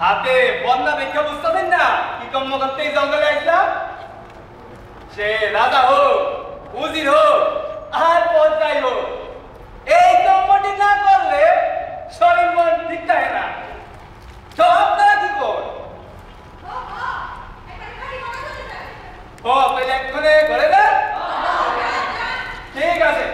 হাতে বন্যা দেখে বুঝতেছেন না কি কর্ম করতে এই জঙ্গলে আসলাম। সে রাজা হোক, উজির হোক, আর পর্যায় হোক, এই কর্মটি না করলে শরীর মন ঠিক থাকে না। তো আপনারা কি কর? ও তাহলে এক্ষণে ঘরে যান। ঠিক আছে।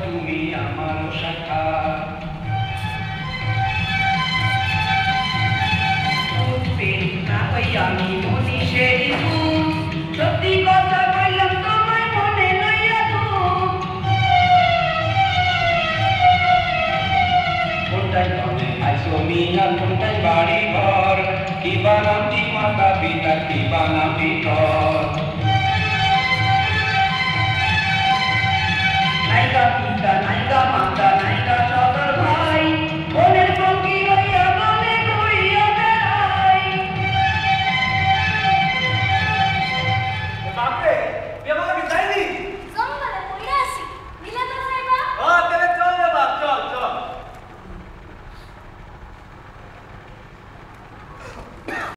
তুমি আমার শাখা আমি মনীষের সত্যি কথা বললাম তোমার মনে লইয়া কোনটাই তবে আইসো মিয়া কোনটাই বাড়ি ঘর কি বানাবি মাতা পিতা কি বানাবি ঘর